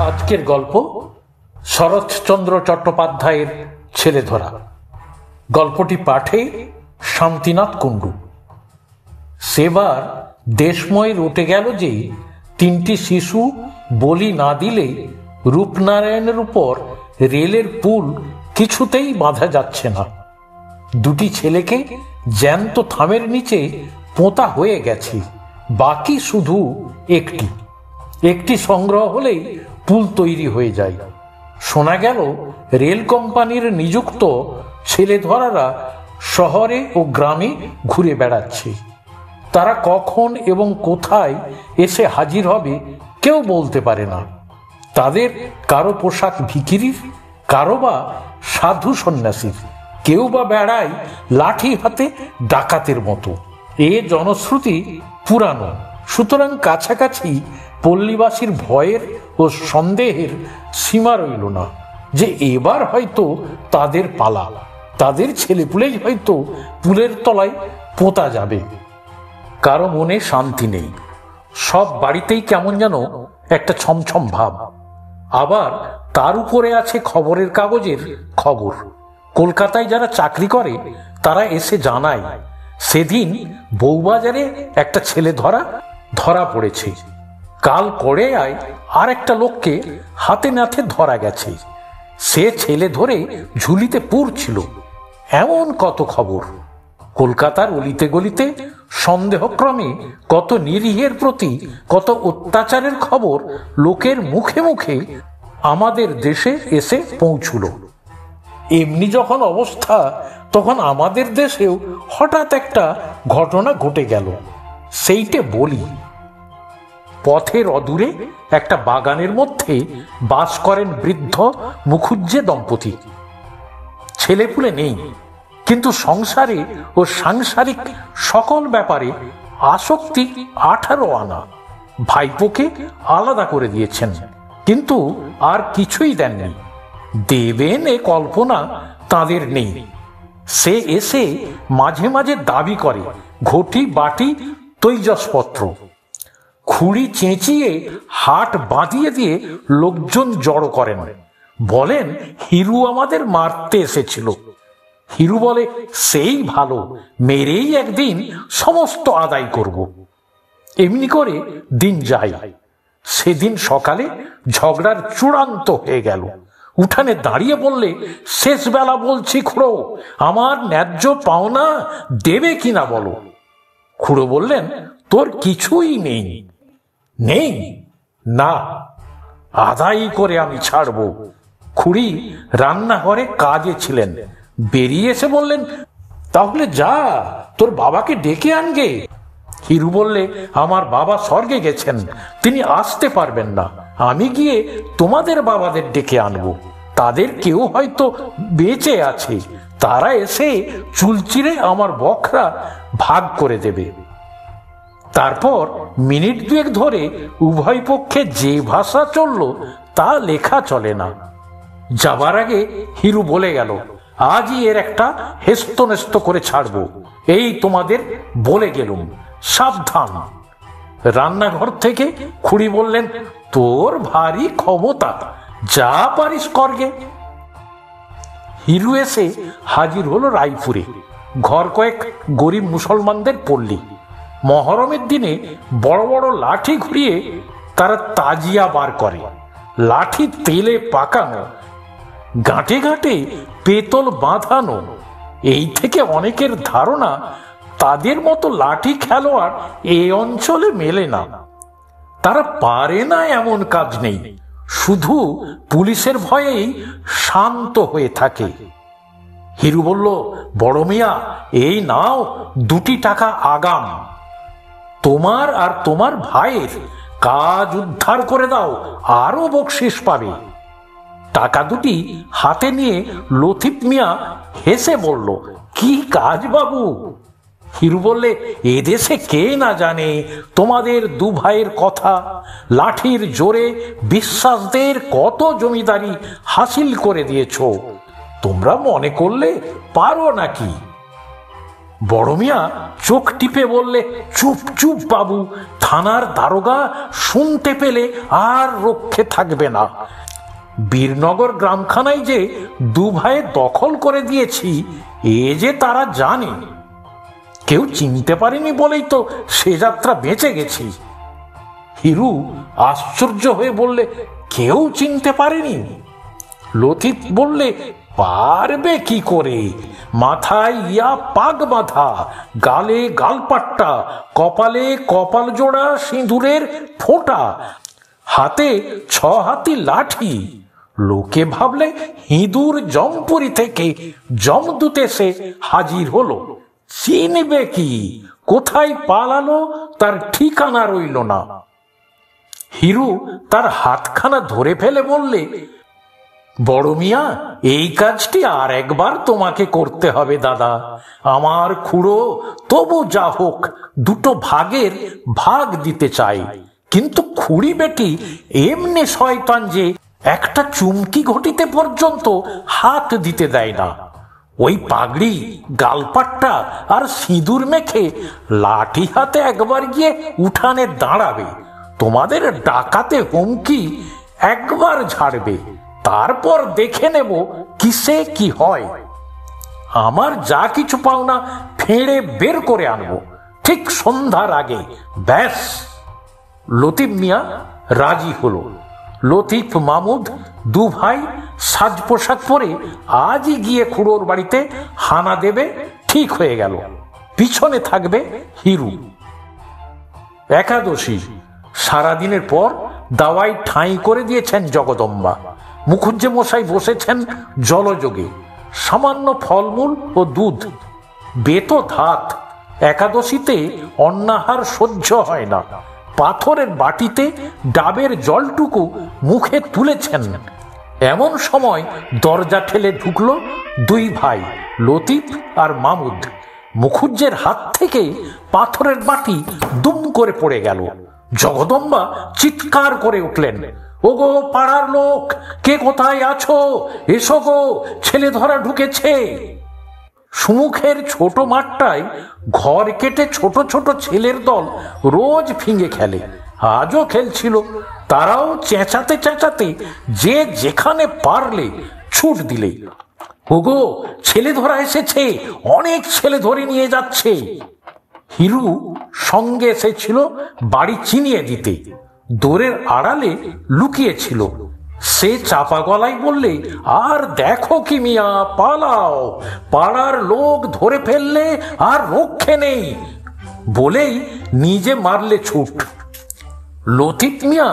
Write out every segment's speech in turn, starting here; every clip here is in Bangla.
আজকের গল্প শরৎচন্দ্র চট্টোপাধ্যায়ের ছেলেধরা। গল্পটি পাঠে শান্তিনাথ কুণ্ডু। সেবার দেশময় রটে গেল যে তিনটি শিশু বলি না দিলে রূপনারায়ণের উপর রেলের পুল কিছুতেই বাঁধা যাচ্ছে না। দুটি ছেলেকে জ্যান্ত থামের নিচে পোঁতা হয়ে গেছে, বাকি শুধু একটি সংগ্রহ হলেই পুল তৈরি হয়ে যায়। শোনা গেল রেল কোম্পানির নিযুক্ত ছেলেধরারা শহরে ও গ্রামে ঘুরে বেড়াচ্ছে। তারা কখন এবং কোথায় এসে হাজির হবে কেউ বলতে পারে না। তাদের কারো পোশাক ভিখিরির, কারো বা সাধু সন্ন্যাসীর, কেউ বা বেড়ায় লাঠি হাতে ডাকাতের মতো। এ জনশ্রুতি পুরানো, সুতরাং কাছাকাছি পল্লীবাসীর ভয়ের ও সন্দেহের সীমা রইল না যে এবার হয়তো তাদের পালা, তাদের ছেলেপুলেই হয়তো পুলের তলায় পোঁতা যাবে। কারো মনে শান্তি নেই, সব বাড়িতেই কেমন যেন একটা ছমছম ভাব। আবার তার উপরে আছে খবরের কাগজের খবর। কলকাতায় যারা চাকরি করে তারা এসে জানায় সেদিন বউবাজারে একটা ছেলে ধরা পড়েছে। কাল কড়েয়ায় আর একটা লোককে হাতে নাতে ধরা গেছে, সে ছেলে ধরে ঝুলিতে পুরছিল। এমন কত খবর। কলকাতার অলিতে গলিতে সন্দেহক্রমে কত নিরীহের প্রতি কত অত্যাচারের খবর লোকের মুখে মুখে আমাদের দেশে এসে পৌঁছল। এমনি যখন অবস্থা, তখন আমাদের দেশেও হঠাৎ একটা ঘটনা ঘটে গেল। সেইটে বলি। পথের অদূরে একটা বাগানের মধ্যে বাস করেন বৃদ্ধ মুখুজ্জে দম্পতি। ছেলেপুলে নেই, কিন্তু সংসারে ও সাংসারিক সকল ব্যাপারে আসক্তি 18 আনা। ভাইপোকে আলাদা করে দিয়েছেন, কিন্তু আর কিছুই দেননি। দেবেন এ কল্পনা তাদের নেই। সে এসে মাঝে মাঝে দাবি করে ঘটি বাটি তৈজসপত্র। খুঁড়ি চেঁচিয়ে হাট বাঁধিয়ে দিয়ে লোকজন জড়ো করেন। বলেন হিরু আমাদের মারতে এসেছিল। হিরু বলে সেই ভালো, মেরেই একদিন সমস্ত আদায় করব। এমনি করে দিন যায়। সেদিন সকালে ঝগড়ার চূড়ান্ত হয়ে গেল। উঠানে দাঁড়িয়ে বললে, শেষ বেলা বলছি খুড়ো, আমার ন্যায্য পাওনা দেবে কিনা বলো। খুড়ো বললেন, তোর কিছুই নেই। নেই না, আদায় করে আমি ছাড়বো। খুড়ি রান্নাঘরে কাজে ছিলেন, বেরিয়ে এসে বললেন, তাহলে যা তোর বাবাকে ডেকে আনগে। হিরু বললে, আমার বাবা স্বর্গে গেছেন, তিনি আসতে পারবেন না। আমি গিয়ে তোমাদের বাবাদের ডেকে আনবো। তাদের কেউ হয়তো বেঁচে আছে, তারা এসে চুলচিরে আমার বখরা ভাগ করে দেবে। তারপর মিনিট দুয়েক ধরে উভয় পক্ষে যে ভাষা চলল তা লেখা চলে না। যাবার আগে হিরু বলে গেল, আজই এর একটা হেস্তনেস্ত করে ছাড়বো, এই তোমাদের বলে গেলুম, সাবধান। রান্নাঘর থেকে খুড়ি বললেন, তোর ভারী ক্ষমতা, যা পারিস করগে। হিরু এসে হাজির হলো রায়পুরে। ঘর কয়েক গরিব মুসলমানদের পল্লী। মহরমের দিনে বড় বড় লাঠি ঘুরিয়ে তারা তাজিয়া বার করে। লাঠি তেলে পাকানো, গাঁটে গাঁটে পেতল বাঁধানো। এই থেকে অনেকের ধারণা তাদের মতো লাঠি খেলোয়াড় এ অঞ্চলে মেলে না। তারা পারে না এমন কাজ নেই, শুধু পুলিশের ভয়েই শান্ত হয়ে থাকে। হিরু বলল, বড় মিয়া, এই নাও 2 টাকা আগাম। তোমার আর তোমার ভাইয়ের কাজ উদ্ধার করে দাও, আরো বকশিস পাবে। টাকা দুটি হাতে নিয়ে লতিফ মিয়া হেসে বলল, কি কাজ বাবু? হিরু বললে, এদেশে কে না জানে তোমাদের 2 ভাইয়ের কথা। লাঠির জোরে বিশ্বাসদের কত জমিদারি হাসিল করে দিয়েছ, তোমরা মনে করলে পারো নাকি? বড় মিয়া চোখ টিপে বললে, চুপ চুপ বাবু, থানার দারোগা শুনতে পেলে আর রক্ষে থাকবে না। বীরনগর গ্রামখানায় যে দু ভাইয়ে দখল করে দিয়েছি এ যে তারা জানে। কেউ চিনতে পারেনি বলেই তো সে যাত্রা বেঁচে গেছি। হিরু আশ্চর্য হয়ে বললে, কেউ চিনতে পারেনি? লতিফ বললে, পারবে কি করে? মাথায় ইয়া পাগ বাঁধা, গালে গালপাট্টা, কপালে কপাল জোড়া সিঁদুরের ফোঁটা, হাতে 6 হাতি লাঠি। লোকে ভাবলে হিঁদুর জমপুরি থেকে জমদূত এসে হাজির হলো। চিনবে কি? কোথায় পালালো তার ঠিকানা রইল না। হিরু তার হাতখানা ধরে ফেলে বললে, বড় মিয়া, এই কাজটি আর একবার তোমাকে করতে হবে দাদা। আমার খুড়ো তবু যা হোক 2 ভাগের ভাগ দিতে চাই, কিন্তু খুড়ি বেটি এমনি শয়তান যে একটা চুমকি ঘটিতে পর্যন্ত হাত দিতে দেয় না। ওই পাগড়ি, গালপাট্টা আর সিঁদুর মেখে লাঠি হাতে একবার গিয়ে উঠানে দাঁড়াবে, তোমাদের ডাকাতে হুমকি একবার ঝাড়বে, তারপর দেখে নেব কিসে কি হয়। আমার যা কিছু পাওনা ফেড়ে বের করে আনবো ঠিক সন্ধ্যার আগে, ব্যাস। লতিফ মিয়া রাজি হলো। লতিফ মামুদ 2 ভাই সাজ পোশাক পরে আজই গিয়ে খুড়োর বাড়িতে হানা দেবে ঠিক হয়ে গেল। পিছনে থাকবে হিরু। একাদশী সারাদিনের পর দাওয়াই ঠাঁই করে দিয়েছেন জগদম্বা। মুখুজ্জে মশাই বসেছেন জলযোগে, সামান্য ফলমূল ও দুধ। বেত ধাত, একাদশীতে অন্নাহার সহ্য হয় না। পাথরের বাটিতে ডাবের জলটুকু মুখে তুলেছেন। এমন সময় দরজা ঠেলে ঢুকলো 2 ভাই, লতিফ আর মামুদ। মুখুজ্জের হাত থেকে পাথরের বাটি দুম করে পড়ে গেল। জগদম্বা চিৎকার করে উঠলেন, ওগো পাড়ার লোক, কে কোথায় আছো? এসো গো, ছেলে ধরা ঢুকেছে। সুমুখের ছোট মাঠটায় ঘর কেটে ছোট ছোট ছেলের দল রোজ ফিঙে খেলে, আজও খেলছিল। তারাও চেঁচাতে চেঁচাতে যে যেখানে পারলে ছুট দিলে, ওগো ছেলে ধরা এসেছে, অনেক ছেলে ধরে নিয়ে যাচ্ছে। হিরু সঙ্গে এসেছিল বাড়ি চিনিয়ে দিতে, দোরের আড়ালে লুকিয়েছিল। সে চাপা গলায় বললে, আর দেখো কি মিয়া, পালাও, পাড়ার লোক ধরে ফেললে আর রক্ষে নেই, বলেই নিজে মারলে ছুট। লতিফ মিয়া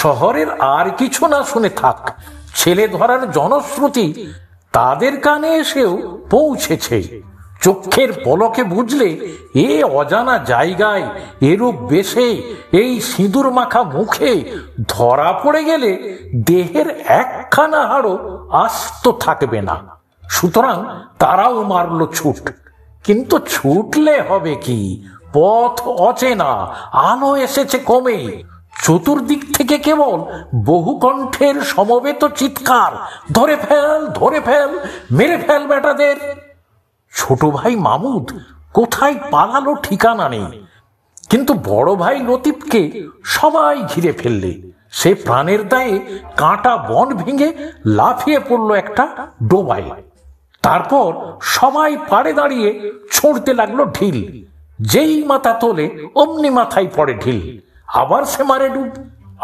শহরের আর কিছু না শুনে থাক, ছেলে ধরার জনশ্রুতি তাদের কানে এসেও পৌঁছেছে। চোখের পলকে বুঝলে এ অজানা জায়গায় এরূপ বেশে এই সিঁদুর মাখা মুখে ধরা পড়ে গেলে দেহের একখানা হাড়ও আস্ত থাকবে না। সুতরাং তারাও মারল ছুট। কিন্তু ছুটলে হবে কি? পথ অচেনা, আলো এসেছে কমে। চতুর্দিক থেকে কেবল বহু কণ্ঠের সমবেত চিৎকার, ধরে ফেল, ধরে ফেল, মেরে ফেল বেটাদের। ছোট ভাই মামুদ কোথায় পালালো ঠিকানা নেই, কিন্তু বড় ভাই লতিফকে সবাই ঘিরে ফেললে। সে প্রাণের দায়ে কাঁটা বন ভেঙে লাফিয়ে পড়ল একটা ডোবায়। তারপর সবাই পাড়ে দাঁড়িয়ে ছুঁড়তে লাগলো ঢিল। যেই মাথা তোলে অমনি মাথায় পড়ে ঢিল, আবার সে মারে ডুব,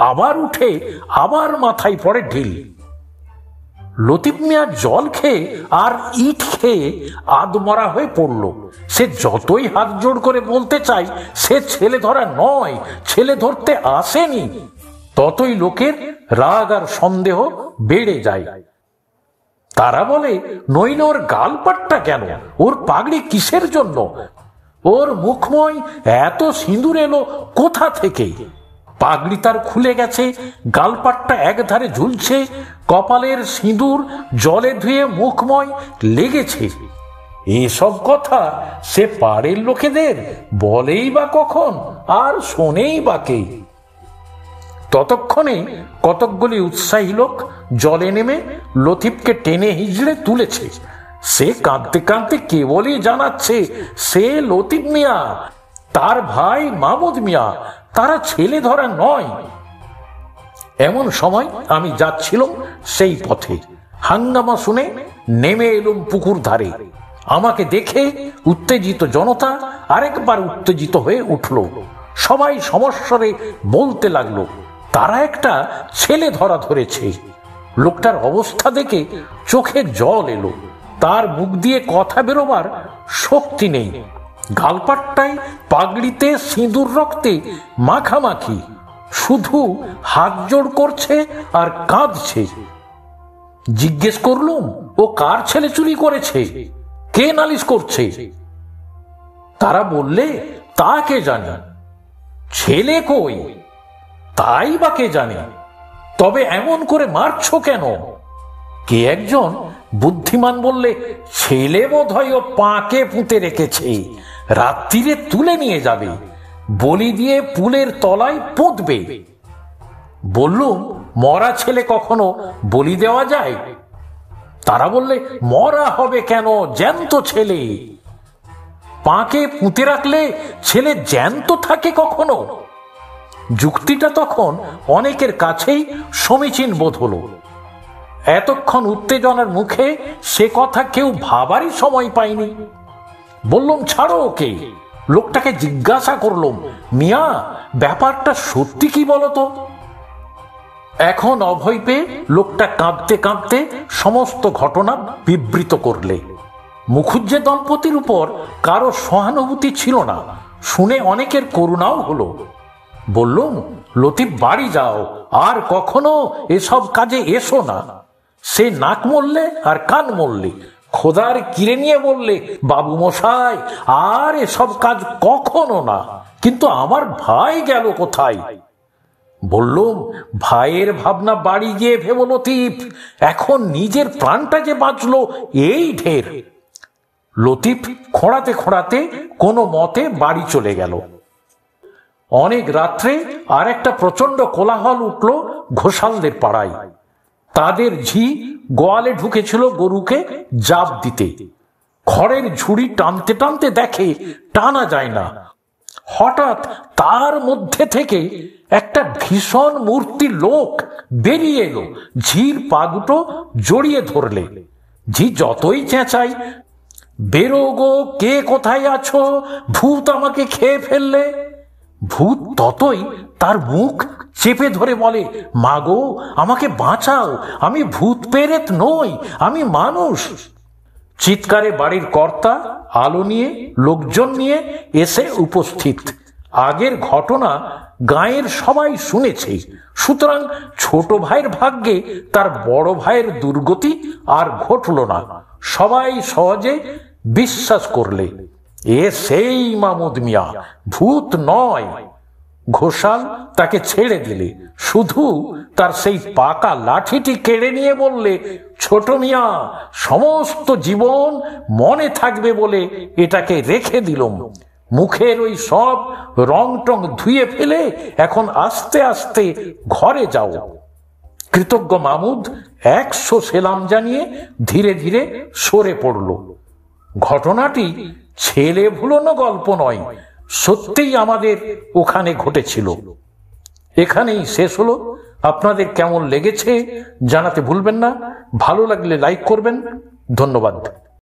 আবার উঠে আবার মাথায় পড়ে ঢিল। লতিফ মিয়া জল খেয়ে আর ইট খেয়ে আধমরা হয়ে পড়ল। সে যতই হাত জোড় করে বলতে চায় সে ছেলে ধরা নয়, ছেলে ধরতে আসেনি, ততই লোকের রাগ আর সন্দেহ বেড়ে যায়। তারা বলে, নইলে ওর গালপাট্টা কেন, ওর পাগড়ি কিসের জন্য, ওর মুখময় এত সিঁদুর এলো কোথা থেকে? পাগড়ি তার খুলে গেছে, গালপাট্টা একধারে ঝুলছে, কপালের সিঁদুর জলে ধুয়ে মুখময় লেগেছে। এসব কথা সে পাড়ের লোকেদের বলেই বা কখন, আর শোনেই বা কে? ততক্ষণে কতকগুলি উৎসাহী লোক জলে নেমে লতিফকে টেনে হিজড়ে তুলেছে। সে কাঁদতে কাঁদতে কেবলই জানাচ্ছে সে লতিফ মিয়া, তার ভাই মাহমুদ মিয়া, তারা ছেলে ধরা নয়। এমন সময় আমি যাচ্ছিলাম সেই পথে, হাঙ্গামা শুনে নেমে এলুম পুকুর ধারে। আমাকে দেখে উত্তেজিত জনতা আরেকবার উত্তেজিত হয়ে উঠল। সবাই সমস্বরে বলতে লাগলো তারা একটা ছেলে ধরা ধরেছে। লোকটার অবস্থা দেখে চোখে জল এলো, তার মুখ দিয়ে কথা বেরোবার শক্তি নেই, গালপাট্টায় পাগড়িতে সিঁদুর রক্তে মাখামাখি, শুধু হাত জোড় করছে আর কাঁদছে। জিজ্ঞেস করলুম ও কার ছেলে চুরি করেছে, কে নালিশ করছে? তারা বললে তা কে জানে, ছেলে কই তাই বা কে জানে, তবে এমন করে মারছো কেন? কে একজন বুদ্ধিমান বললে ছেলে বোধহয় ও পাকে পুঁতে রেখেছে, রাত্রিরে তুলে নিয়ে যাবে, বলি দিয়ে পুলের তলায় পুঁতবে। বললুম মরা ছেলে কখনো বলি দেওয়া যায়? তারা বললে মরা হবে কেন, জ্যান্ত ছেলে। পাকে পুঁতে রাখলে ছেলে জ্যান্ত থাকে কখনো? যুক্তিটা তখন অনেকের কাছেই সমীচীন বোধ হলো। এতক্ষণ উত্তেজনার মুখে সে কথা কেউ ভাবারই সময় পায়নি। বললাম ছাড়ো ওকে। লোকটাকে জিজ্ঞাসা করলাম, মিয়া ব্যাপারটা সত্যি কি বলতো? এখন অভয় পেয়ে লোকটা কাঁদতে কাঁদতে সমস্ত ঘটনা বিবৃত করলে। মুখুজ্জে দম্পতির উপর কারো সহানুভূতি ছিল না, শুনে অনেকের করুণাও হলো। বললুম লতিফ বাড়ি যাও, আর কখনো এসব কাজে এসো না। সে নাক মরলে আর কান মরলে, খোদার কিরে নিয়ে বললে বাবু মশাই আর এসব কাজ কখনো না। কিন্তু আমার ভাই গেল কোথায়? বললুম ভাইয়ের ভাবনা বাড়ি গিয়ে ভেবো লতিফ, এখন নিজের প্রাণটা যে বাঁচলো এই ঢের। লতিফ খোঁড়াতে খোঁড়াতে কোনো মতে বাড়ি চলে গেল। অনেক রাত্রে আর একটা প্রচন্ড কোলাহল উঠল ঘোষালদের পাড়ায়। তাদের ঝি গোয়ালে ঢুকেছিল গরুকে জাপ দিতে। খড়ের ঝুড়ি টানতে টানতে দেখে টানা যায় না। হঠাৎ তার মধ্যে থেকে একটা ভীষণ মূর্তি লোক বেরিয়ে এলো, ঝির পা দুটো জড়িয়ে ধরলে। ঝি যতই চেঁচাই বেরো গো, কে কোথায় আছো, ভূত আমাকে খেয়ে ফেললে, ভূত ততই তার মুখ চেপে ধরে বলে মাগো আমাকে বাঁচাও, আমি ভূত পেরেত নই, আমি মানুষ। চিৎকারে বাড়ির কর্তা আলো নিয়ে লোকজন নিয়ে এসে উপস্থিত। আগের ঘটনা গাঁয়ের সবাই শুনেছে, সুতরাং ছোট ভাইয়ের ভাগ্যে তার বড় ভাইয়ের দুর্গতি আর ঘটল না। সবাই সহজে বিশ্বাস করলে এ সেই মাহমুদ মিয়া, ভূত নয়। ঘোষাল তাকে ছেড়ে দিলে, শুধু তার সেই পাকা লাঠিটি কেড়ে নিয়ে বললে ছোট মিয়া সমস্ত জীবন মনে থাকবে বলে এটাকে রেখে দিলাম। মুখের ওই সব রং টং ধুয়ে ফেলে এখন আস্তে আস্তে ঘরে যাও। কৃতজ্ঞ মাহমুদ 100 সেলাম জানিয়ে ধীরে ধীরে সরে পড়ল। ঘটনাটি ছেলে ভুলোনো গল্প নয়, সত্যিই আমাদের ওখানে ঘটেছিল। এখানেই শেষ হলো। আপনাদের কেমন লেগেছে জানাতে ভুলবেন না। ভালো লাগলে লাইক করবেন। ধন্যবাদ।